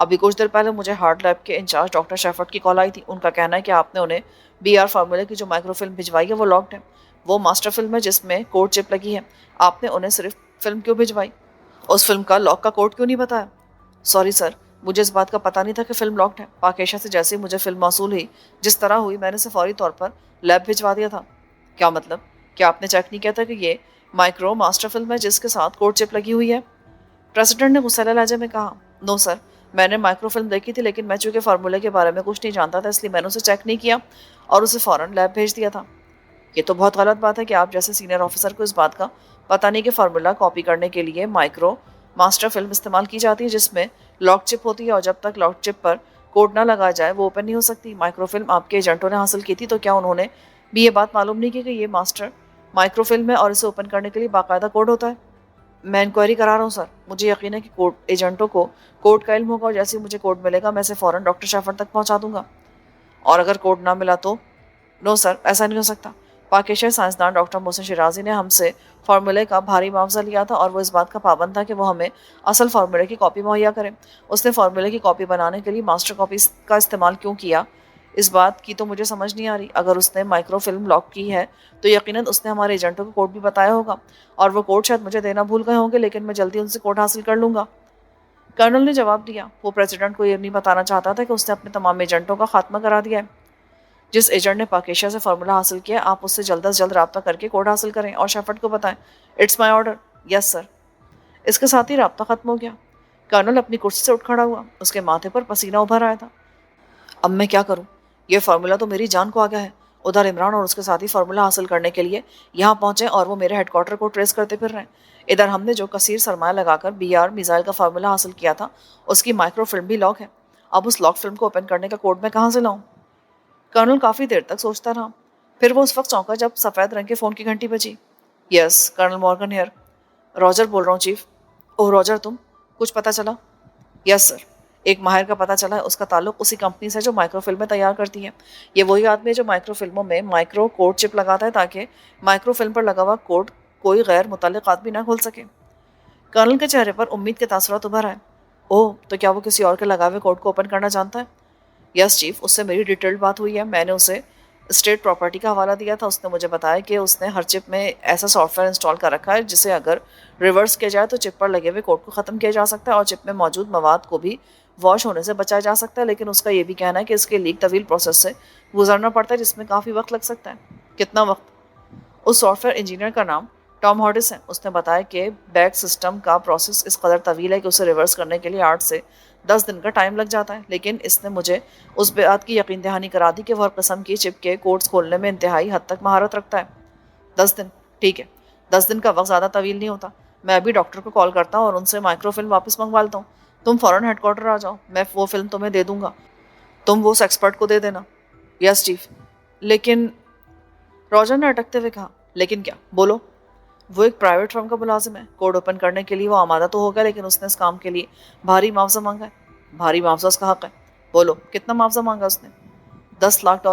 ابھی کچھ دیر پہلے مجھے ہارٹ لیب کے انچارج ڈاکٹر شیفرڈ کی کال آئی تھی. ان کا کہنا ہے کہ آپ نے انہیں بی آر فارمولے کی جو مائکرو فلم بھجوائی ہے وہ لاکڈ ہے. وہ ماسٹر فلم ہے جس میں کوڈ چپ لگی ہے. آپ نے انہیں صرف فلم کیوں بھجوائی؟ اس فلم کا لاک کا کوڈ کیوں نہیں بتایا؟ سوری سر، مجھے اس بات کا پتہ نہیں تھا کہ فلم لاکڈ ہے. پاکیشا سے جیسے ہی مجھے فلم موصول ہوئی، جس طرح ہوئی میں نے اسے فوری طور پر لیب بھجوا دیا تھا. کیا مطلب؟ کیا آپ نے چیک نہیں کیا تھا کہ یہ مائکرو ماسٹر فلم ہے جس کے ساتھ کوڈ چپ لگی ہوئی ہے؟ پریزیڈنٹ نے غصہ لہجے میں کہا. نو سر، میں نے مائکرو فلم دیکھی تھی لیکن میں چونکہ فارمولے کے بارے میں کچھ نہیں جانتا تھا اس لیے میں نے اسے چیک نہیں کیا اور اسے فوراً لیب بھیج دیا تھا. یہ تو بہت غلط بات ہے کہ آپ جیسے سینئر آفیسر کو اس بات کا پتہ نہیں کہ فارمولا کاپی کرنے کے لیے مائکرو ماسٹر فلم استعمال کی جاتی ہے جس میں لاک چپ ہوتی ہے اور جب تک لاک چپ پر کوڈ نہ لگا جائے وہ اوپن نہیں ہو سکتی. مائکرو فلم آپ کے ایجنٹوں نے حاصل کی تھی تو کیا انہوں نے بھی یہ بات معلوم نہیں کی کہ یہ ماسٹر مائکرو فلم ہے اور اسے اوپن کرنے کے لیے باقاعدہ کوڈ ہوتا ہے؟ میں انکوائری کرا رہا ہوں سر. مجھے یقین ہے کہ کوڈ ایجنٹوں کو کوڈ کا علم ہوگا اور جیسے ہی مجھے کوڈ ملے گا میں اسے فوراً ڈاکٹر شیفرڈ تک پہنچا دوں گا. اور اگر کوڈ نہ ملا تو؟ نو سر، ایسا نہیں ہو سکتا. پاکستانی سائنسدان ڈاکٹر محسن شیرازی نے ہم سے فارمولے کا بھاری معاوضہ لیا تھا اور وہ اس بات کا پابند تھا کہ وہ ہمیں اصل فارمولے کی کاپی مہیا کرے. اس نے فارمولے کی کاپی بنانے کے لیے ماسٹر کاپی کا استعمال کیوں کیا، اس بات کی تو مجھے سمجھ نہیں آ رہی. اگر اس نے مائکرو فلم لاک کی ہے تو یقیناً اس نے ہمارے ایجنٹوں کو کوڈ بھی بتایا ہوگا اور وہ کوڈ شاید مجھے دینا بھول گئے ہوں گے لیکن میں جلدی ان سے کوڈ حاصل کر لوں گا. کرنل نے جواب دیا. وہ پریزیڈنٹ کو یہ نہیں بتانا چاہتا تھا کہ اس نے اپنے تمام ایجنٹوں کا خاتمہ کرا دیا ہے. جس ایجنٹ نے پاکیشا سے فارمولا حاصل کیا آپ اس سے جلد از جلد رابطہ کر کے کوڈ حاصل کریں اور شیفرڈ کو بتائیں. It's my order. یس سر. اس کے ساتھ ہی رابطہ ختم ہو گیا. کرنل اپنی کرسی سے اٹھ کھڑا ہوا. اس کے ماتھے پر پسینہ ابھر آیا تھا. اب میں کیا کروں؟ یہ فارمولا تو میری جان کو آ گیا ہے. ادھر عمران اور اس کے ساتھی فارمولا حاصل کرنے کے لیے یہاں پہنچے اور وہ میرے ہیڈ کوارٹر کو ٹریس کرتے پھر رہے ہیں. ادھر ہم نے جو کثیر سرمایہ لگا کر بی آر میزائل کا فارمولا حاصل کیا تھا اس کی مائکرو فلم بھی لاک ہے. اب اس لاک فلم کو اوپن کرنے کا کوڈ میں کہاں سے لاؤں؟ کرنل کافی دیر تک سوچتا رہا. پھر وہ اس وقت چونکا جب سفید رنگ کے فون کی گھنٹی بجی. یس، کرنل مورگن ہیئر. راجر بول رہا ہوں چیف. اوہ راجر، تم؟ کچھ پتہ چلا؟ یس سر، ایک ماہر کا پتہ چلا ہے. اس کا تعلق اسی کمپنی سے جو مائکرو فلمیں تیار کرتی ہے. یہ وہی آدمی ہے جو مائکرو فلموں میں مائکرو کوڈ چپ لگاتا ہے تاکہ مائکرو فلم پر لگا ہوا کوڈ کوئی غیر متعلق آدمی نہ کھول سکے. کرنل کے چہرے پر امید کے تاثرات ابھر آئے. اوہ، تو کیا وہ کسی اور کے لگائے ہوئے کوڈ کو اوپن کرنا جانتا ہے؟ یس چیف، اس سے میری ڈیٹیلڈ بات ہوئی ہے. میں نے اسے اسٹیٹ پراپرٹی کا حوالہ دیا تھا. اس نے مجھے بتایا کہ اس نے ہر چپ میں ایسا سافٹ ویئر انسٹال کر رکھا ہے جسے اگر ریورس کیا جائے تو چپ پر لگے ہوئے کوڈ کو ختم کیا جا سکتا ہے اور چپ میں موجود مواد کو بھی واش ہونے سے بچایا جا سکتا ہے. لیکن اس کا یہ بھی کہنا ہے کہ اس کے لیے طویل پروسیس سے گزرنا پڑتا ہے جس میں کافی وقت لگ سکتا ہے. کتنا وقت؟ اس سافٹ ویئر انجینئر کا نام ٹام ہارڈس ہے. اس نے بتایا کہ بیک سسٹم کا پروسیس اس قدر طویل ہے کہ اسے ریورس کرنے کے لیے 8 سے 10 دن کا ٹائم لگ جاتا ہے. لیکن اس نے مجھے اس بات کی یقین دہانی کرا دی کہ وہ ہر قسم کی چپ کے کوڈز کھولنے میں انتہائی حد تک مہارت رکھتا ہے. 10 دن؟ ٹھیک ہے، 10 دن کا وقت زیادہ طویل نہیں ہوتا. میں ابھی ڈاکٹر کو کال کرتا ہوں اور ان سے مائکرو فلم واپس منگوا لیتا ہوں. تم فوراً ہیڈ کوارٹر آ جاؤ. میں وہ فلم تمہیں دے دوں گا. تم وہ اس ایکسپرٹ کو دے دینا. یس چیف. لیکن، راجر نے اٹکتے ہوئے کہا. لیکن کیا؟ بولو. وہ ایک پرائیویٹ فرم کا ملازم ہے. کوڈ اوپن کرنے کے لیے وہ آمادہ تو ہوگا لیکن اس نے اس کام کے لیے بھاری معاوضہ مانگا ہے. بھاری معاوضہ اس کا حق ہے. بولو کتنا معاوضہ مانگا اس نے؟ $10 لاکھ.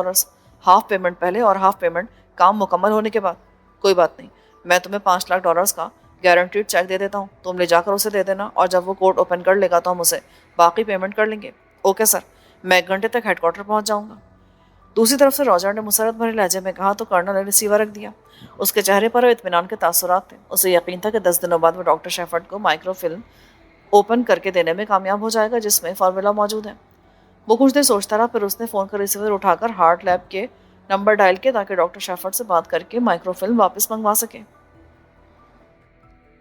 ہاف پیمنٹ پہلے اور ہاف پیمنٹ کام مکمل ہونے کے بعد. کوئی بات نہیں، میں تمہیں $5 لاکھ کا گارنٹیڈ چیک دے دیتا ہوں. تم لے جا کر اسے دے دینا اور جب وہ کوڈ اوپن کر لے گا تو ہم اسے باقی پیمنٹ کر لیں گے. اوکے سر، میں 1 گھنٹے تک ہیڈ کوارٹر پہنچ جاؤں گا. دوسری طرف سے راجر نے مسرت بھرے لہجے میں کہا تو کرنل نے ریسیور رکھ دیا. اس کے چہرے پر اطمینان کے تاثرات تھے. اسے یقین تھا کہ 10 دنوں بعد وہ ڈاکٹر شیفرڈ کو مائکرو فلم اوپن کر کے دینے میں کامیاب ہو جائے گا جس میں فارمولا موجود ہے. وہ کچھ دیر سوچتا رہا. پھر اس نے فون کا ریسیور اٹھا کر ہارٹ لیب کے نمبر ڈائل کیا تاکہ ڈاکٹر شیفرڈ سے بات کر کے مائکرو فلم واپس منگوا سکے.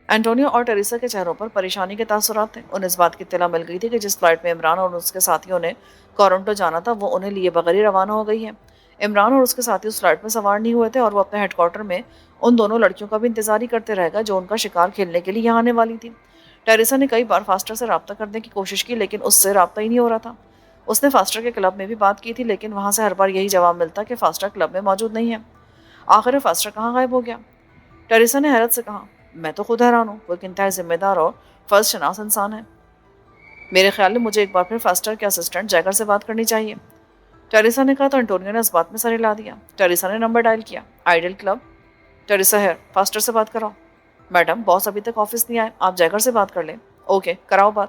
اینٹونیو اور ٹریسا کے چہروں پر پریشانی کے تاثرات تھے. انہیں اس بات کی اطلاع مل گئی تھی کہ جس فلائٹ میں عمران اور اس کے ساتھیوں نے ٹورنٹو جانا تھا وہ انہیں لیے بغیر ہی روانہ ہو گئی ہے. عمران اور اس کے ساتھی اس فلائٹ میں سوار نہیں ہوئے تھے اور وہ اپنے ہیڈ کوارٹر میں ان دونوں لڑکیوں کا بھی انتظار ہی کرتے رہ گا جو ان کا شکار کھیلنے کے لیے یہاں آنے والی تھی. ٹیریسا نے کئی بار فاسٹر سے رابطہ کرنے کی کوشش کی لیکن اس سے رابطہ ہی نہیں ہو رہا تھا. اس نے فاسٹر کے کلب میں بھی بات کی تھی لیکن وہاں سے ہر بار یہی جواب ملتا کہ فاسٹر کلب میں موجود نہیں ہے. آخر فاسٹر کہاں غائب ہو گیا؟ ٹیریسا نے حیرت سے کہا. میں تو خود حیران ہوں. وہ ایک انتہائی ذمہ دار اور فرض شناس انسان ہے. میرے خیال میں مجھے ایک بار پھر فاسٹر کے اسسٹنٹ جیگر سے بات کرنی چاہیے. ٹیریسا نے کہا تو انٹونیو نے اس بات میں سر ہلا دیا. ٹیریسا نے نمبر ڈائل کیا. Ideal club. ٹیریسا ہے، فاسٹر سے بات کراؤ. میڈم، باس ابھی تک آفس نہیں آئے، آپ جیگر سے بات کر لیں. اوکے، کراؤ بات.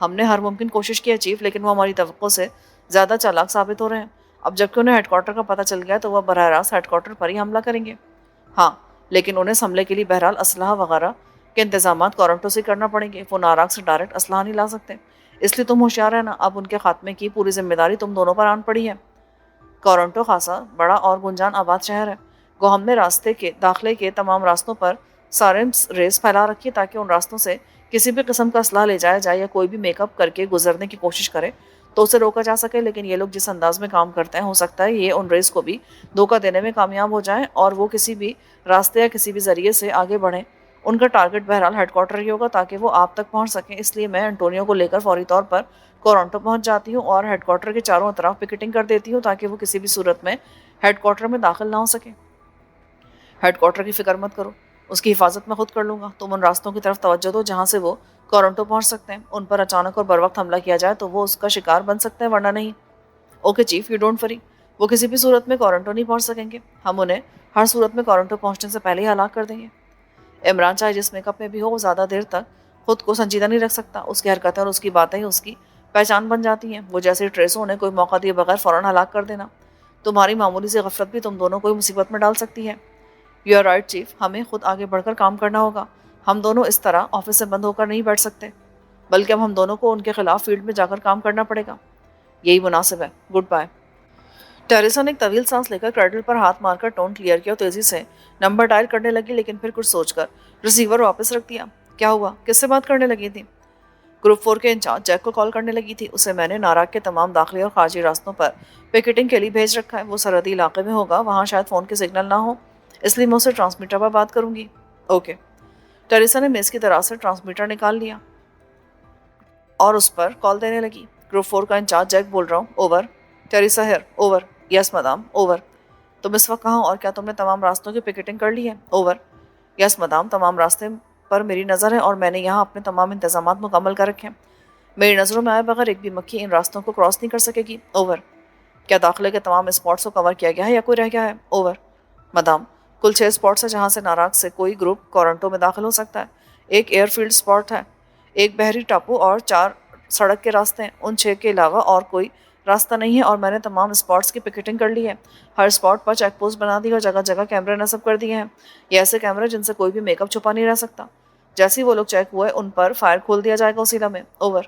ہم نے ہر ممکن کوشش کی ہے چیف، لیکن وہ ہماری توقع سے زیادہ چالاک ثابت ہو رہے ہیں۔ اب جبکہ انہیں ہیڈ کوارٹر کا پتہ چل گیا تو وہ براہ راست ہیڈ کوارٹر پر ہی حملہ کریں گے۔ ہاں، لیکن انہیں اس حملے کے لیے بہرحال اسلحہ وغیرہ کے انتظامات کورنٹو سے کرنا پڑیں گے۔ وہ ناراک سے ڈائریکٹ اسلحہ نہیں لا سکتے، اس لیے تم ہوشیار رہنا۔ اب ان کے خاتمے کی پوری ذمہ داری تم دونوں پر آن پڑی ہے۔ کورنٹو خاصا بڑا اور گنجان آباد شہر ہے۔ گو ہم نے راستے کے داخلے کے تمام راستوں پر سارنس ریس پھیلا رکھی ہے تاکہ ان راستوں سے کسی بھی قسم کا اسلحہ لے جایا جائے یا کوئی بھی میک اپ کر کے گزرنے کی کوشش کرے تو اسے روکا جا سکے۔ لیکن یہ لوگ جس انداز میں کام کرتے ہیں، ہو سکتا ہے یہ ان ریس کو بھی دھوکہ دینے میں کامیاب ہو جائیں اور وہ کسی بھی راستے یا کسی بھی ذریعے سے آگے بڑھیں۔ ان کا ٹارگٹ بہرحال ہیڈ کوارٹر ہی ہوگا تاکہ وہ آپ تک پہنچ سکیں۔ اس لیے میں انٹونیو کو لے کر فوری طور پر کورنٹو پہنچ جاتی ہوں اور ہیڈ کوارٹر کے چاروں طرف پکٹنگ کر دیتی ہوں تاکہ وہ کسی بھی صورت میں ہیڈ کوارٹر میں داخل نہ ہو سکے۔ ہیڈ کوارٹر کی فکر مت کرو، اس کی حفاظت میں خود کر لوں گا۔ تم ان راستوں کی طرف توجہ دو جہاں سے وہ کورنٹو پہنچ سکتے ہیں۔ ان پر اچانک اور بروقت حملہ کیا جائے تو وہ اس کا شکار بن سکتے ہیں، ورنہ نہیں۔ Okay chief, you don't worry, وہ کسی بھی صورت میں کورنٹو نہیں پہنچ سکیں گے۔ ہم انہیں ہر صورت میں کورنٹو پہنچنے سے پہلے ہی ہلاک کر دیں گے۔ عمران چاہے جس میک اپ میں بھی ہو، وہ زیادہ دیر تک خود کو سنجیدہ نہیں رکھ سکتا۔ اس کی حرکتیں اور اس کی باتیں ہی اس کی پہچان بن جاتی ہیں۔ وہ جیسے ٹریس ہو، انہیں کوئی موقع دیے بغیر فوراً ہلاک کر دینا۔ تمہاری معمولی سی غفلت بھی تم دونوں کو ہی مصیبت میں ڈال سکتی ہے۔ یو آر رائٹ چیف، ہمیں خود آگے بڑھ کر کام کرنا ہوگا۔ ہم دونوں اس طرح آفس سے بند ہو کر نہیں بیٹھ سکتے، بلکہ اب ہم دونوں کو ان کے خلاف فیلڈ میں جا کر کام کرنا پڑے گا۔ یہی مناسب ہے۔ Good bye. ٹیریسا نے ایک طویل سانس لے کر کریڈل پر ہاتھ مار کر ٹون کلیئر کیا اور تیزی سے نمبر ڈائل کرنے لگی، لیکن پھر کچھ سوچ کر ریسیور واپس رکھ دیا۔ کیا ہوا؟ کس سے بات کرنے لگی تھی؟ گروپ 4 کے انچارج جیک کو کال کرنے لگی تھی۔ اسے میں نے ناراک کے تمام داخلی اور خارجی راستوں پر پکٹنگ کے لیے بھیج رکھا ہے۔ وہ سرحدی علاقے میں ہوگا، وہاں شاید فون کے سگنل نہ ہو، اس لیے میں اسے ٹرانسمیٹر پر بات کروں گی۔ اوکے۔ ٹیریسا نے میز کی دراز سے ٹرانسمیٹر نکال لیا اور اس پر کال دینے لگی۔ گروپ 4 کا انچارج جیک بول رہا ہوں، over. Teresa here, over. Yes madam, over. تم اس وقت کہاں ہو اور کیا تم نے تمام راستوں کی پکٹنگ کر لی ہے؟ اوور۔ یس مدام، تمام راستے پر میری نظر ہے اور میں نے یہاں اپنے تمام انتظامات مکمل کر رکھے ہیں۔ میری نظروں میں آئے بغیر ایک بھی مکھی ان راستوں کو کراس نہیں کر سکے گی۔ اوور۔ کیا داخلے کے تمام اسپاٹس کو کور کیا گیا ہے یا کوئی رہ گیا ہے؟ اوور۔ مدام، کل 6 اسپاٹس ہیں جہاں سے ناراک سے کوئی گروپ کورنٹو میں داخل ہو سکتا ہے۔ ایک ایئر فیلڈ اسپاٹ ہے، ایک بحری ٹاپو اور 4 سڑک کے راستے ہیں۔ ان 6 کے علاوہ اور کوئی راستہ نہیں ہے اور میں نے تمام اسپاٹس کی پکٹنگ کر لی ہے۔ ہر اسپاٹ پر چیک پوسٹ بنا دی اور جگہ جگہ کیمرے نصب کر دیے ہیں۔ یہ ایسے کیمرے جن سے کوئی بھی میک اپ چھپا نہیں رہ سکتا۔ جیسے ہی وہ لوگ چیک ہوئے ان پر فائر کھول دیا جائے گا اسی لمحے۔ اوور۔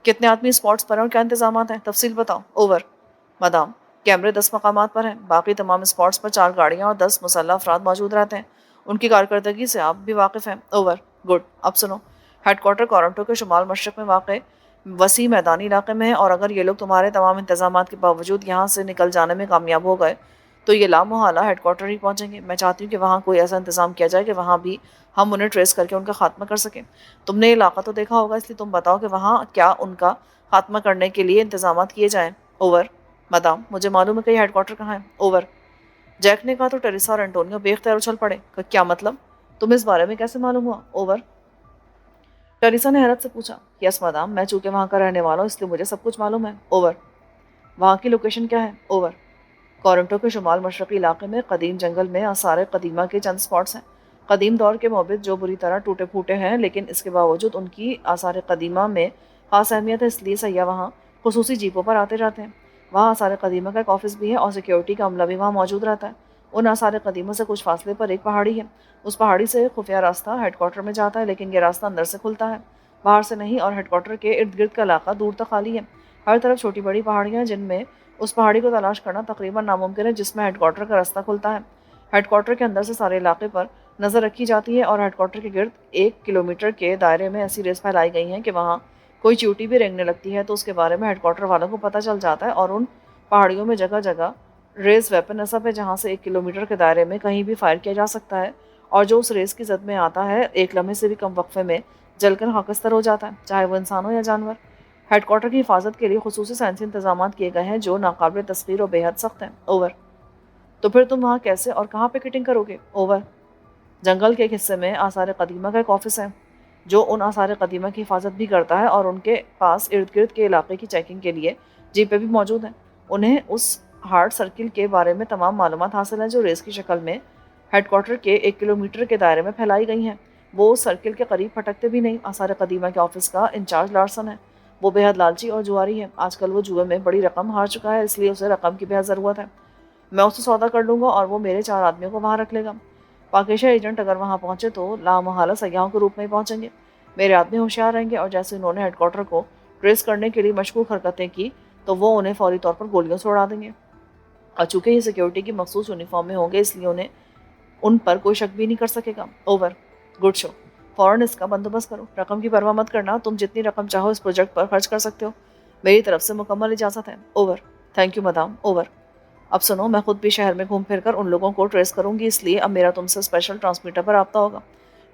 کتنے آدمی اسپاٹس پر ہیں اور کیا انتظامات ہیں؟ تفصیل بتاؤ۔ اوور۔ مدام، کیمرے 10 مقامات پر ہیں، باقی تمام اسپاٹس پر 4 گاڑیاں اور 10 مسلح افراد موجود رہتے ہیں۔ ان کی کارکردگی سے آپ بھی واقف ہیں۔ اوور۔ گڈ۔ اب سنو، ہیڈ کوارٹر کورنٹو کے شمال مشرق میں واقع وسیع میدانی علاقے میں ہے اور اگر یہ لوگ تمہارے تمام انتظامات کے باوجود یہاں سے نکل جانے میں کامیاب ہو گئے تو یہ لامحالہ ہیڈ کوارٹر ہی پہنچیں گے۔ میں چاہتی ہوں کہ وہاں کوئی ایسا انتظام کیا جائے کہ وہاں بھی ہم انہیں ٹریس کر کے ان کا خاتمہ کر سکیں۔ تم نے یہ علاقہ تو دیکھا ہوگا، اس لیے تم بتاؤ کہ وہاں کیا ان کا خاتمہ کرنے کے لیے انتظامات کیے جائیں۔ اوور۔ مدام، مجھے معلوم ہے کہ یہ ہیڈ کوارٹر کہاں ہے۔ اوور۔ جیک نے کہا تو ٹیریسا اور انٹونیو بے اختیار اچھل پڑے۔ کیا مطلب؟ تمہیں اس بارے میں کیسے معلوم ہوا؟ اوور۔ ٹیریسا نے حیرت سے پوچھا۔ یس مدام، میں چونکہ وہاں کا رہنے والا ہوں اس لیے مجھے سب کچھ معلوم ہے۔ اوور۔ وہاں کی لوکیشن کیا ہے؟ اوور۔ کورنٹو کے شمال مشرقی علاقے میں قدیم جنگل میں آثار قدیمہ کے چند اسپاٹس ہیں۔ قدیم دور کے معبد جو بری طرح ٹوٹے پھوٹے ہیں، لیکن اس کے باوجود ان کی آثار قدیمہ میں خاص اہمیت ہے، اس لیے سیاح وہاں خصوصی جیپوں پر آتے جاتے ہیں۔ وہاں آثار قدیمہ کا ایک آفس بھی ہے اور سیکیورٹی کا عملہ بھی وہاں موجود رہتا ہے۔ ان آثار قدیمہ سے کچھ فاصلے پر ایک پہاڑی ہے۔ اس پہاڑی سے خفیہ راستہ ہیڈ کوارٹر میں جاتا ہے، لیکن یہ راستہ اندر سے کھلتا ہے، باہر سے نہیں، اور ہیڈ کوارٹر کے ارد گرد کا علاقہ دور تک خالی ہے۔ ہر طرف چھوٹی بڑی پہاڑیاں ہیں جن میں اس پہاڑی کو تلاش کرنا تقریباً ناممکن ہے جس میں ہیڈ کوارٹر کا راستہ کھلتا ہے۔ ہیڈ کوارٹر کے اندر سے سارے علاقے پر نظر رکھی جاتی ہے اور ہیڈ کوارٹر کے گرد 1 کلومیٹر کے دائرے میں ایسی ریس پھیلائی گئی ہیں کہ وہاں کوئی چیوٹی بھی رینگنے لگتی ہے تو اس کے بارے میں ہیڈ کوارٹر والوں کو پتہ چل جاتا ہے، اور ان پہاڑیوں میں جگہ جگہ ریس ویپن نصب ہے جہاں سے 1 کلومیٹر کے دائرے میں کہیں بھی فائر کیا جا سکتا ہے، اور جو اس ریس کی زد میں آتا ہے ایک لمحے سے بھی کم وقفے میں جل کر خاکستر ہو جاتا ہے، چاہے وہ انسان ہو یا جانور۔ ہیڈ کوارٹر کی حفاظت کے لیے خصوصی سائنسی انتظامات کیے گئے ہیں جو ناقابل تسخیر اور بے حد سخت ہیں۔ اوور۔ تو پھر تم وہاں کیسے اور کہاں پکٹنگ کرو گے؟ اوور۔ جنگل کے ایک حصے میں آثار قدیمہ کا ایک آفس ہے جو ان آثار قدیمہ کی حفاظت بھی کرتا ہے، اور ان کے پاس ارد گرد کے علاقے کی چیکنگ کے لیے جیپیں بھی موجود ہیں۔ انہیں اس ہارڈ سرکل کے بارے میں تمام معلومات حاصل ہیں جو ریس کی شکل میں ہیڈ کوارٹر کے 1 کلومیٹر کے دائرے میں پھیلائی گئی ہیں۔ وہ اس سرکل کے قریب پھٹکتے بھی نہیں۔ آثار قدیمہ کے آفس کا انچارج لارسن ہے۔ وہ بے حد لالچی اور جواری ہے. آج کل وہ جوئے میں بڑی رقم ہار چکا ہے, اس لیے اسے رقم کی بے حد ضرورت ہے. میں اسے سودا کر لوں گا اور وہ میرے 4 آدمیوں کو وہاں رکھ لے گا. پاکیشا ایجنٹ اگر وہاں پہنچے تو لامحالہ سیاحوں کے روپ میں ہی پہنچیں گے. میرے آدمی ہوشیار رہیں گے اور جیسے انہوں نے ہیڈ کوارٹر کو ٹریس کرنے کے لیے مشکوک حرکتیں کی تو وہ انہیں فوری طور پر گولیوں سے اڑا دیں گے. اور چونکہ یہ سیکیورٹی کی مخصوص یونیفارم میں ہوں گے اس لیے انہیں ان پر کوئی شک بھی نہیں کر سکے گا. اوور. Good show. فوراً اس کا بندوبست کرو. رقم کی پرواہ مت کرنا, تم جتنی رقم چاہو اس پروجیکٹ پر خرچ کر سکتے ہو. میری طرف سے مکمل اجازت ہے. Over. Thank you madam. Over. اب سنو, میں خود بھی شہر میں گھوم پھر کر ان لوگوں کو ٹریس کروں گی, اس لیے اب میرا تم سے اسپیشل ٹرانسمیٹر پر رابطہ ہوگا.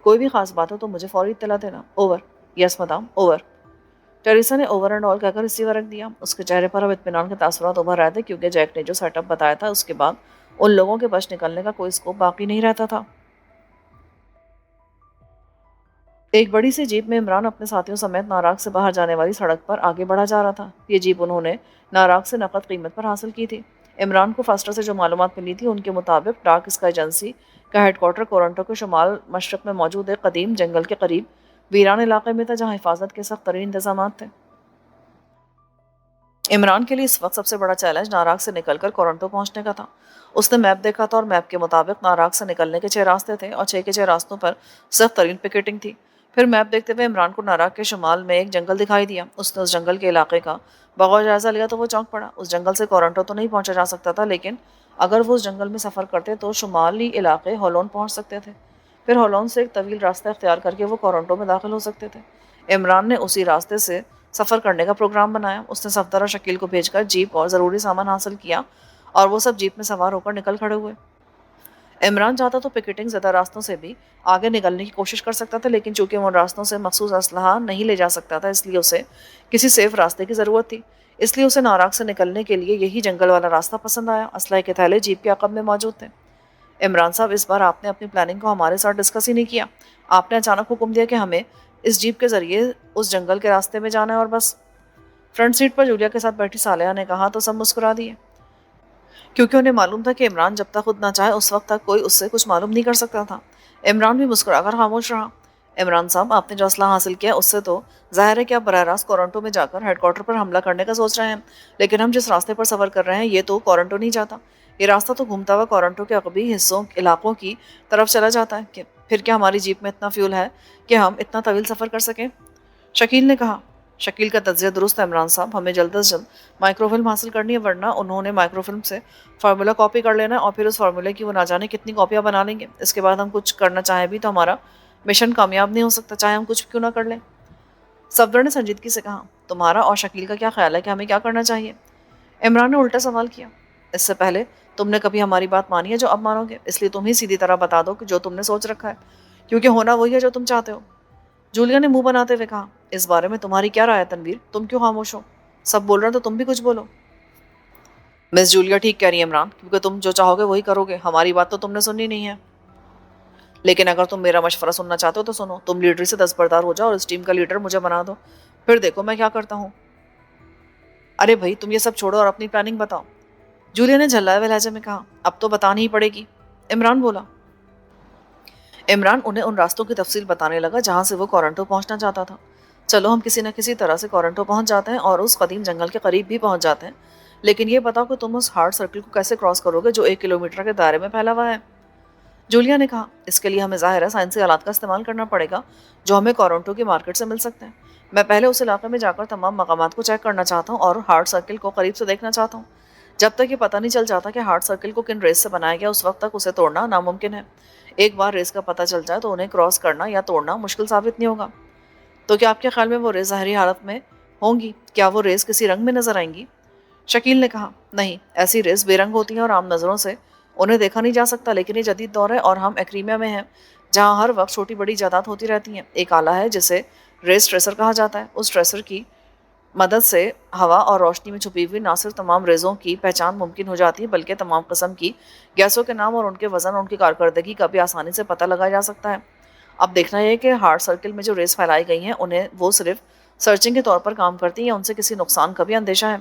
کوئی بھی خاص بات ہو تو مجھے فوری اطلاع دینا. Over. Yes madam. Over. Teresa نے اوور اینڈ آل کہہ کر ریسیور رکھ دیا. اس کے چہرے پر اب اطمینان کے تاثرات ابھر رہے تھے کیونکہ جیک نے جو سیٹ اپ بتایا تھا اس کے بعد ان لوگوں کے بچ نکلنے کا کوئی اسکوپ باقی نہیں رہتا تھا. ایک بڑی سی جیپ میں عمران اپنے ساتھیوں سمیت ناراگ سے باہر جانے والی سڑک پر آگے بڑھا جا رہا تھا. یہ جیپ انہوں نے ناراگ سے نقد قیمت پر حاصل کی تھی. عمران کو فاسٹر سے جو معلومات ملی تھی ان کے مطابق ڈارک اسکائی ایجنسی کا ہیڈ کوارٹر کورنٹو کے شمال مشرق میں موجود ایک قدیم جنگل کے قریب ویران علاقے میں تھا جہاں حفاظت کے سخت ترین انتظامات تھے. عمران کے لیے اس وقت سب سے بڑا چیلنج ناراگ سے نکل کر کورنٹو پہنچنے کا تھا. اس نے میپ دیکھا تھا اور میپ کے مطابق ناراگ سے نکلنے کے 6 راستے تھے اور 6 کے 6 راستوں پر سخت ترین پکیٹنگ تھی. پھر میپ دیکھتے ہوئے عمران کو ناراگ کے شمال میں ایک جنگل دکھائی دیا. اس نے اس جنگل کے علاقے کا بغور جائزہ لیا تو وہ چونک پڑا. اس جنگل سے کورنٹو تو نہیں پہنچا جا سکتا تھا, لیکن اگر وہ اس جنگل میں سفر کرتے تو شمالی علاقے ہولون پہنچ سکتے تھے. پھر ہولون سے ایک طویل راستہ اختیار کر کے وہ کورنٹو میں داخل ہو سکتے تھے. عمران نے اسی راستے سے سفر کرنے کا پروگرام بنایا. اس نے صفدر اور شکیل کو بھیج کر جیپ اور ضروری سامان حاصل کیا اور وہ سب جیپ میں سوار ہو کر نکل کھڑے ہوئے. عمران چاہتا تو پکیٹنگ زدہ راستوں سے بھی آگے نکلنے کی کوشش کر سکتا تھا, لیکن چونکہ وہ ان راستوں سے مخصوص اسلحہ نہیں لے جا سکتا تھا اس لیے اسے کسی سیف راستے کی ضرورت تھی. اس لیے اسے ناراگ سے نکلنے کے لیے یہی جنگل والا راستہ پسند آیا. اسلحے کے تھیلے جیپ کے عقب میں موجود تھے. عمران صاحب, اس بار آپ نے اپنی پلاننگ کو ہمارے ساتھ ڈسکس ہی نہیں کیا. آپ نے اچانک حکم دیا کہ ہمیں اس جیپ کے ذریعے اس جنگل کے راستے میں جانا ہے اور بس. فرنٹ سیٹ پر جولیا کے ساتھ بیٹھی صالحہ نے کہا تو سب مسکرا دیے, کیونکہ انہیں معلوم تھا کہ عمران جب تک خود نہ چاہے اس وقت تک کوئی اس سے کچھ معلوم نہیں کر سکتا تھا. عمران بھی مسکرا کر خاموش رہا. عمران صاحب, آپ نے جو اسلحہ حاصل کیا اس سے تو ظاہر ہے کہ آپ براہ راست کورنٹو میں جا کر ہیڈ کوارٹر پر حملہ کرنے کا سوچ رہے ہیں, لیکن ہم جس راستے پر سفر کر رہے ہیں یہ تو کورنٹو نہیں جاتا. یہ راستہ تو گھومتا ہوا کورنٹو کے عقبی حصوں علاقوں کی طرف چلا جاتا ہے. کہ پھر کیا ہماری جیپ میں اتنا فیول ہے کہ ہم اتنا طویل سفر کر سکیں؟ شکیل نے کہا. شکیل کا تجزیہ درست ہے عمران صاحب, ہمیں جلد از جلد مائکرو فلم حاصل کرنی ہے, ورنہ انہوں نے مائکرو فلم سے فارمولا کاپی کر لینا ہے اور پھر اس فارمولے کی وہ نہ جانے کتنی کاپیاں بنا لیں گے. اس کے بعد ہم کچھ کرنا چاہیں بھی تو ہمارا مشن کامیاب نہیں ہو سکتا, چاہے ہم کچھ کیوں نہ کر لیں. صفدر نے سنجیدگی سے کہا. تمہارا اور شکیل کا کیا خیال ہے کہ ہمیں کیا کرنا چاہیے؟ عمران نے الٹا سوال کیا. اس سے پہلے تم نے کبھی ہماری بات مانی ہے جو اب مانو گے, اس لیے تم ہی سیدھی طرح بتا دو کہ جو تم نے سوچ رکھا ہے, کیونکہ ہونا وہی ہے جو تم چاہتے ہو. جولیا نے منہ بناتے ہوئے کہا. اس بارے میں تمہاری کیا رائے ہے تنویر؟ تم کیوں خاموش ہو؟ سب بول رہے ہیں تو تم بھی کچھ بولو. مس جولیا ٹھیک کہہ رہی ہے عمران, کیونکہ تم جو چاہو گے وہی کرو گے. ہماری بات تو تم نے سننی نہیں ہے, لیکن اگر تم میرا مشورہ سننا چاہتے ہو تو سنو. تم لیڈری سے دستبردار ہو جاؤ اور اس ٹیم کا لیڈر مجھے بنا دو, پھر دیکھو میں کیا کرتا ہوں. ارے بھائی, تم یہ سب چھوڑو اور اپنی پلاننگ بتاؤ, جولیا نے جھلائے ہوئے لہجے میں کہا. اب تو بتانی ہی پڑے گی, عمران بولا. عمران انہیں ان راستوں کی تفصیل بتانے لگا جہاں سے وہ کورنٹو پہنچنا چاہتا تھا. چلو ہم کسی نہ کسی طرح سے کورنٹو پہنچ جاتے ہیں اور اس قدیم جنگل کے قریب بھی پہنچ جاتے ہیں, لیکن یہ بتاؤ کہ تم اس ہارڈ سرکل کو کیسے کراس کرو گے جو 1 کلومیٹر کے دائرے میں پھیلا ہوا ہے؟ جولیا نے کہا. اس کے لیے ہمیں ظاہر ہے سائنسی آلات کا استعمال کرنا پڑے گا جو ہمیں کورنٹو کی مارکیٹ سے مل سکتے ہیں. میں پہلے اس علاقے میں جا کر تمام مقامات کو چیک کرنا چاہتا ہوں اور ہارڈ سرکل کو قریب سے دیکھنا چاہتا ہوں. جب تک یہ پتہ نہیں چل جاتا کہ ہارڈ سرکل کو کن ریس سے بنایا گیا اس وقت تک اسے توڑنا ناممکن ہے. ایک بار ریس کا پتہ چل جائے تو انہیں کراس کرنا یا توڑنا مشکل ثابت نہیں ہوگا. تو کیا آپ کے خیال میں وہ ریس ظاہری حالت میں ہوں گی؟ کیا وہ ریس کسی رنگ میں نظر آئیں گی؟ شکیل نے کہا. نہیں, ایسی ریس بے رنگ ہوتی ہیں اور عام نظروں سے انہیں دیکھا نہیں جا سکتا, لیکن یہ جدید دور ہے اور ہم ایکریمیا میں ہیں جہاں ہر وقت چھوٹی بڑی ایجادات ہوتی رہتی ہیں. ایک آلہ ہے جسے ریس ٹریسر کہا جاتا ہے. اس ٹریسر کی مدد سے ہوا اور روشنی میں چھپی ہوئی نہ صرف تمام ریزوں کی پہچان ممکن ہو جاتی ہے بلکہ تمام قسم کی گیسوں کے نام اور ان کے وزن اور ان کی کارکردگی کا بھی آسانی سے پتہ لگایا جا سکتا ہے. اب دیکھنا یہ کہ ہارڈ سرکل میں جو ریس پھیلائی گئی ہیں انہیں وہ صرف سرچنگ کے طور پر کام کرتی ہیں یا ان سے کسی نقصان کا بھی اندیشہ ہے.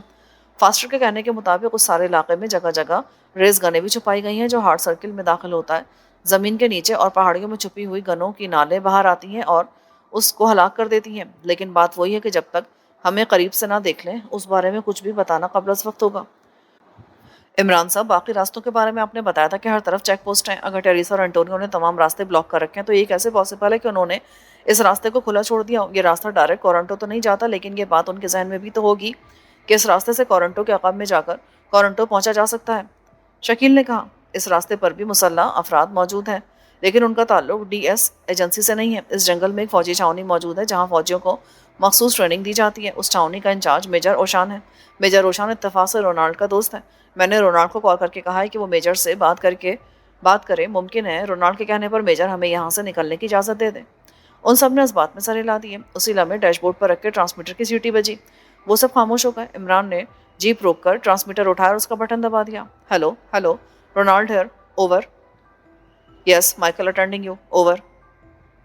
فاسٹر کے کہنے کے مطابق اس سارے علاقے میں جگہ جگہ ریس گنیں بھی چھپائی گئی ہیں جو ہارڈ سرکل میں داخل ہوتا ہے. زمین کے نیچے اور پہاڑیوں میں چھپی ہوئی گنوں کی نالیں باہر آتی ہیں اور اس کو ہلاک کر دیتی ہیں, لیکن بات وہی ہے کہ جب تک ہمیں قریب سے نہ دیکھ لیں، اس بارے میں کچھ بھی بتانا قبل از وقت ہوگا۔ عمران صاحب، باقی راستوں کے بارے میں آپ نے بتایا تھا کہ ہر طرف چیک پوسٹ ہیں۔ اگر ٹیریسا اور انٹونیو نے تمام راستے بلاک کر رکھے ہیں تو یہ کیسے پاسبل ہے کہ انہوں نے اس راستے کو کھلا چھوڑ دیا ہو؟ یہ راستہ ڈائریکٹ کورنٹو تو نہیں جاتا، لیکن یہ بات ان کے ذہن میں بھی تو ہوگی کہ اس راستے سے کورنٹو کے عقب میں جا کر کورنٹو پہنچا جا سکتا ہے۔ شکیل نے کہا، اس راستے پر بھی مسلح افراد موجود ہیں، لیکن ان کا تعلق ڈی ایس ایجنسی سے نہیں ہے۔ اس جنگل میں ایک فوجی چھاؤنی موجود ہے جہاں فوجیوں کو مخصوص ٹریننگ دی جاتی ہے۔ اس چھاؤنی کا انچارج میجر اوشان ہے۔ میجر اوشان اتفاق سے رونالڈ کا دوست ہے۔ میں نے رونالڈ کو کال کر کے کہا ہے کہ وہ میجر سے بات کرے۔ ممکن ہے رونالڈ کے کہنے پر میجر ہمیں یہاں سے نکلنے کی اجازت دے دے۔ ان سب نے اس بات میں سر ہلا دیے۔ اسی لمحے ڈیش بورڈ پر رکھ کے ٹرانسمیٹر کی سیٹی بجی۔ وہ سب خاموش ہو گئے۔ عمران نے جیپ روک کر ٹرانسمیٹر اٹھایا اور اس کا بٹن دبا دیا۔ Hello hello, Ronald here, over. Yes Michael, attending you, over.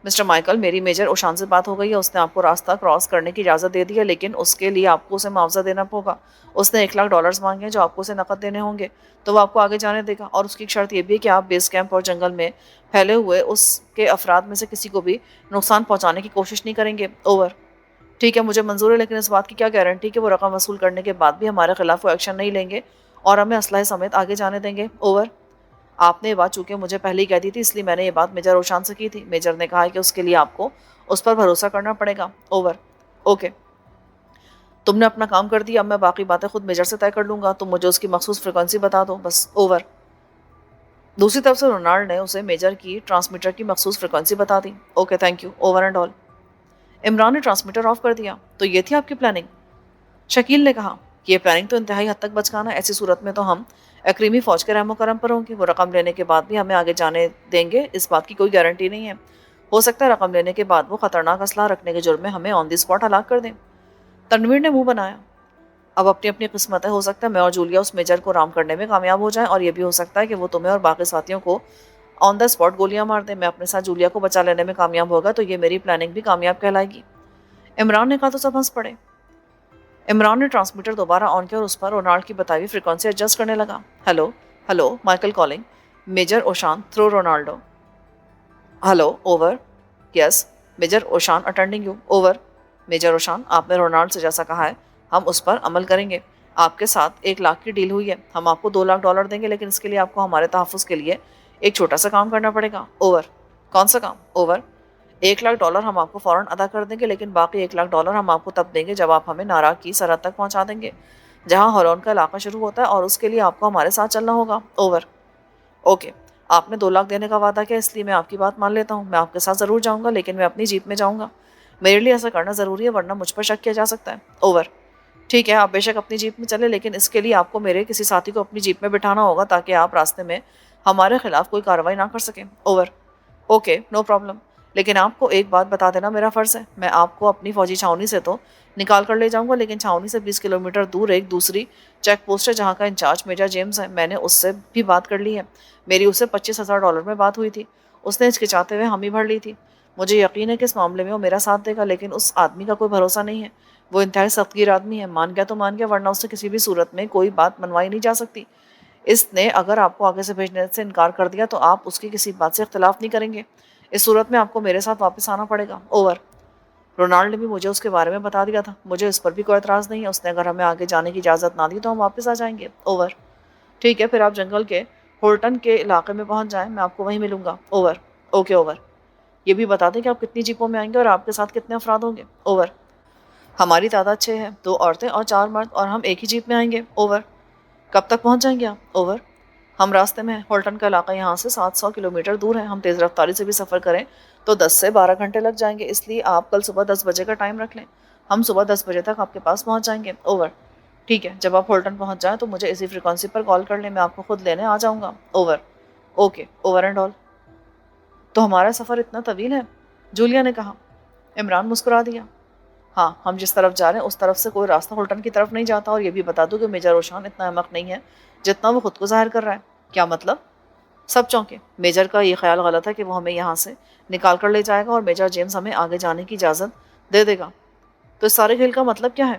Mister Michael, میری میجر اوشان سے بات ہو گئی ہے۔ اس نے آپ کو راستہ کراس کرنے کی اجازت دے دی ہے، لیکن اس کے لیے آپ کو اسے معاوضہ دینا ہوگا۔ اس نے $1,00,000 مانگے ہیں جو آپ کو اسے نقد دینے ہوں گے، تو وہ آپ کو آگے جانے دے گا، اور اس کی ایک شرط یہ بھی ہے کہ آپ بیس کیمپ اور جنگل میں پھیلے ہوئے اس کے افراد میں سے کسی کو بھی نقصان پہنچانے کی کوشش نہیں کریں گے، اوور۔ ٹھیک ہے، مجھے منظور ہے، لیکن اس بات کی کیا گارنٹی کہ وہ رقم وصول کرنے کے بعد بھی ہمارے خلاف کوئی ایکشن نہیں لیں گے اور ہمیں اسلحے سمیت آگے جانے دیں گے، اوور۔ آپ نے یہ بات چونکہ مجھے پہلے ہی کہہ دی تھی، اس لیے میں نے یہ بات میجر اوشان سے کی تھی۔ میجر نے کہا ہے کہ اس کے لیے آپ کو اس پر بھروسہ کرنا پڑے گا، اوور۔ اوکے، تم نے اپنا کام کر دیا، اب میں باقی باتیں خود میجر سے طے کر لوں گا، تم مجھے اس کی مخصوص فریکوینسی بتا دو بس، اوور۔ دوسری طرف سے رونالڈ نے اسے میجر کی ٹرانسمیٹر کی مخصوص فریکوینسی بتا دی۔ Okay, thank you, over and all. Imran نے ٹرانسمیٹر آف کر دیا۔ تو یہ تھی آپ کی پلاننگ؟ شکیل نے کہا کہ یہ پلاننگ تو انتہائی حد تک بچکانا ہے۔ ایسی صورت میں تو ہم اکریمی فوج کے رحم و کرم پر ہوں گے۔ وہ رقم لینے کے بعد بھی ہمیں آگے جانے دیں گے، اس بات کی کوئی گارنٹی نہیں ہے۔ ہو سکتا ہے رقم لینے کے بعد وہ خطرناک اسلحہ رکھنے کے جرم میں ہمیں آن دی اسپاٹ ہلاک کر دیں۔ تنویر نے منہ بنایا۔ اب اپنی اپنی قسمت ہے، ہو سکتا ہے میں اور جولیا اس میجر کو رام کرنے میں کامیاب ہو جائیں، اور یہ بھی ہو سکتا ہے کہ وہ تمہیں اور باقی ساتھیوں کو آن دا اسپاٹ گولیاں مار دیں۔ میں اپنے ساتھ جولیا کو بچا لینے میں کامیاب ہوگا تو یہ میری پلاننگ بھی کامیاب کہلائے گی۔ عمران نے کہا تو سب ہنس پڑے۔ عمران نے ٹرانسمیٹر دوبارہ آن کیا اور اس پر رونالڈ کی بتائی فریکوینسی ایڈجسٹ کرنے لگا۔ Hello hello, Michael calling, major Oshan through Ronaldo. Hello, over. Yes major Oshan, attending you, over. Major Oshan, آپ نے رونالڈ سے جیسا کہا ہے ہم اس پر عمل کریں گے۔ آپ کے ساتھ 1,00,000 کی ڈیل ہوئی ہے، ہم آپ کو $2,00,000 دیں گے، لیکن اس کے لیے آپ کو ہمارے تحفظ کے لیے ایک چھوٹا سا کام کرنا پڑے گا، اوور۔ کون سا کام، اوور؟ $1,00,000 ہم آپ کو فوراً ادا کر دیں گے، لیکن باقی $1,00,000 ہم آپ کو تب دیں گے جب آپ ہمیں نارا کی سرحد تک پہنچا دیں گے، جہاں ہولون کا علاقہ شروع ہوتا ہے، اور اس کے لیے آپ کو ہمارے ساتھ چلنا ہوگا، اوور۔ اوکے، آپ نے 2,00,000 دینے کا وعدہ کیا، اس لیے میں آپ کی بات مان لیتا ہوں۔ میں آپ کے ساتھ ضرور جاؤں گا، لیکن میں اپنی جیپ میں جاؤں گا۔ میرے لیے ایسا کرنا ضروری ہے، ورنہ مجھ پر شک کیا جا سکتا ہے، اوور۔ ٹھیک ہے، آپ بے شک اپنی جیپ میں چلیں، لیکن اس کے لیے آپ کو میرے کسی ساتھی کو اپنی جیپ میں بٹھانا ہوگا تاکہ آپ راستے میں ہمارے خلاف کوئی کارروائی نہ کر سکیں، اوور۔ اوکے، نو پرابلم، لیکن آپ کو ایک بات بتا دینا میرا فرض ہے۔ میں آپ کو اپنی فوجی چھاؤنی سے تو نکال کر لے جاؤں گا، لیکن چھاؤنی سے 20 کلومیٹر دور ایک دوسری چیک پوسٹ ہے جہاں کا انچارج میجر جیمز ہے۔ میں نے اس سے بھی بات کر لی ہے، میری اسے $25,000 میں بات ہوئی تھی۔ اس نے ہچکچاتے ہوئے حامی بھر لی تھی۔ مجھے یقین ہے کہ اس معاملے میں وہ میرا ساتھ دے گا، لیکن اس آدمی کا کوئی بھروسہ نہیں ہے۔ وہ انتہائی سخت گیر آدمی ہے، مان گیا تو مان گیا، ورنہ اس سے کسی بھی صورت میں کوئی بات منوائی نہیں جا سکتی۔ اس نے اگر آپ کو آگے سے بھیجنے سے انکار کر دیا تو آپ اس کی کسی بات سے اختلاف نہیں کریں گے۔ اس صورت میں آپ کو میرے ساتھ واپس آنا پڑے گا، اوور۔ رونالڈ نے بھی مجھے اس کے بارے میں بتا دیا تھا، مجھے اس پر بھی کوئی اعتراض نہیں ہے۔ اس نے اگر ہمیں آگے جانے کی اجازت نہ دی تو ہم واپس آ جائیں گے، اوور۔ ٹھیک ہے، پھر آپ جنگل کے ہولٹن کے علاقے میں پہنچ جائیں، میں آپ کو وہیں ملوں گا، اوور۔ Okay, over. یہ بھی بتا دیں کہ آپ کتنی جیپوں میں آئیں گے اور آپ کے ساتھ کتنے افراد ہوں گے، اوور۔ ہماری تعداد 6 ہے، 2 عورتیں اور 4 مرد، اور ہم ایک ہی جیپ میں آئیں گے، اوور۔ کب تک پہنچ جائیں گے آپ، اوور؟ ہم راستے میں ہیں، ہولٹن کا علاقہ یہاں سے 700 کلومیٹر دور ہے۔ ہم تیز رفتاری سے بھی سفر کریں تو 10 سے 12 گھنٹے لگ جائیں گے، اس لیے آپ کل صبح 10 بجے کا ٹائم رکھ لیں۔ ہم صبح 10 بجے تک آپ کے پاس پہنچ جائیں گے، اوور۔ ٹھیک ہے، جب آپ ہولٹن پہنچ جائیں تو مجھے اسی فریکوینسی پر کال کر لیں، میں آپ کو خود لینے آ جاؤں گا، over. Okay, over and all. تو ہمارا سفر اتنا طویل ہے، جولیا نے کہا۔ عمران مسکرا دیا۔ ہاں، ہم جس طرف جا رہے ہیں اس طرف سے کوئی راستہ ہولٹن کی طرف نہیں جاتا، اور یہ بھی بتا دوں کہ میجر اوشان اتنا احمق نہیں ہے جتنا وہ خود کو ظاہر کر رہا ہے۔ کیا مطلب؟ سب چونکے۔ میجر کا یہ خیال غلط ہے کہ وہ ہمیں یہاں سے نکال کر لے جائے گا اور میجر جیمز ہمیں آگے جانے کی اجازت دے دے گا۔ تو اس سارے کھیل کا مطلب کیا ہے؟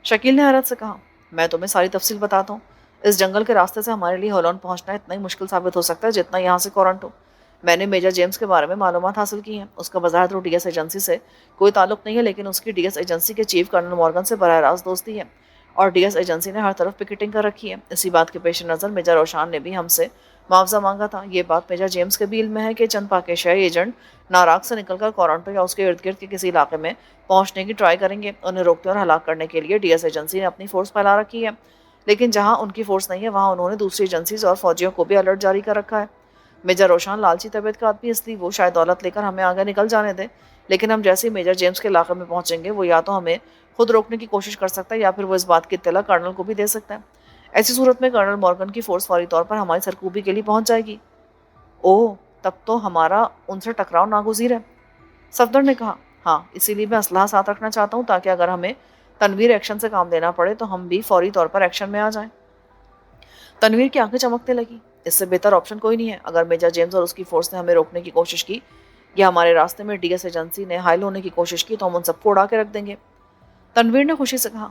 شکیل نے حیرت سے کہا۔ میں تمہیں ساری تفصیل بتاتا ہوں۔ اس جنگل کے راستے سے ہمارے لیے ہولون پہنچنا اتنا ہی مشکل ثابت ہو سکتا ہے جتنا یہاں سے کورنٹو۔ میں نے میجر جیمز کے بارے میں معلومات حاصل کی ہیں. اس کا بظاہر تو ڈی ایس ایجنسی سے کوئی تعلق نہیں ہے، لیکن اس کی ڈی ایس ایجنسی کے چیف کرنل مورگن سے براہ راست دوستی ہے، اور ڈی ایس ایجنسی نے ہر طرف پکیٹنگ کر رکھی ہے. اسی بات کے پیش نظر میجر روشان نے بھی ہم سے معاوضہ مانگا تھا. یہ بات میجر جیمز کے بھی علم میں ہے کہ چند پاکیزائی ایجنٹ ناراک سے نکل کر کورنٹو یا اس کے ارد گرد کے کسی علاقے میں پہنچنے کی ٹرائی کریں گے. انہیں روکنے اور ہلاک کرنے کے لیے ڈی ایس ایجنسی نے اپنی فورس پھیلا رکھی ہے، لیکن جہاں ان کی فورس نہیں ہے وہاں انہوں نے دوسری ایجنسیز اور فوجیوں کو بھی الرٹ جاری کر رکھا ہے. میجر روشان لالچی طبیعت کا آدمی، اس لیے وہ شاید دولت لے کر ہمیں آگے نکل جانے دے، لیکن ہم جیسے ہی میجر جیمز کے علاقے میں پہنچیں گے وہ یا تو ہمیں خود روکنے کی کوشش کر سکتا ہے یا پھر وہ اس بات کی اطلاع کرنل کو بھی دے سکتا ہے. ایسی صورت میں کرنل مورگن کی فورس فوری طور پر ہماری سرکوبی کے لیے پہنچ جائے گی. اوہ، تب تو ہمارا ان سے ٹکراؤ ناگزیر ہے. صفدر نے کہا. ہاں، اسی لیے میں اسلحہ ساتھ رکھنا چاہتا ہوں تاکہ اگر ہمیں تنویر ایکشن سے کام لینا پڑے تو ہم بھی فوری طور پر ایکشن میں آ جائیں. تنویر کی آنکھیں چمکنے لگی. اس سے بہتر آپشن کوئی نہیں ہے. اگر میجر جیمز اور اس کی فورس نے ہمیں روکنے کی کوشش کی یا ہمارے راستے میں ڈی ایس ایجنسی نے حائل ہونے کی کوشش کی تو ہم ان سب کو اڑا کے رکھ دیں گے. تنویر نے خوشی سے کہا.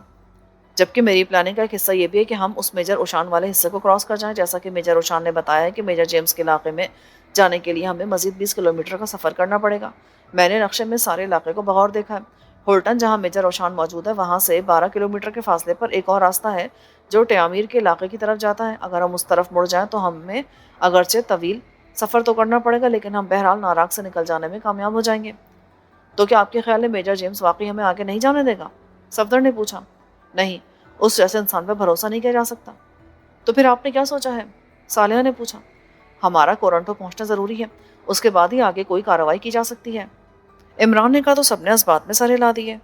جبکہ میری پلاننگ کا ایک حصہ یہ بھی ہے کہ ہم اس میجر اوشان والے حصے کو کراس کر جائیں. جیسا کہ میجر اوشان نے بتایا ہے کہ میجر جیمز کے علاقے میں جانے کے لیے ہمیں مزید 20 کلومیٹر کا سفر کرنا پڑے گا. میں نے نقشے میں سارے علاقے کو بغور دیکھا ہے. ہولٹن جہاں میجر اوشان موجود ہے وہاں سے 12 کلومیٹر کے فاصلے پر ایک اور راستہ ہے جو ٹیامیر کے علاقے کی طرف جاتا ہے. اگر ہم اس طرف مڑ جائیں تو ہمیں اگرچہ طویل سفر تو کرنا پڑے گا، لیکن ہم بہرحال ناراک سے نکل جانے میں کامیاب ہو جائیں گے. تو کیا آپ کے خیال میں میجر جیمز واقعی ہمیں آگے نہیں جانے دے گا؟ صفدر نے پوچھا. نہیں، اس جیسے انسان پہ بھروسہ نہیں کیا جا سکتا. تو پھر آپ نے کیا سوچا ہے؟ صالحہ نے پوچھا. ہمارا کورنٹو پہنچنا ضروری ہے، اس کے بعد ہی آگے کوئی کارروائی کی جا سکتی ہے. عمران نے کہا. تو سب نے اس بات میں سر ہلا دیے.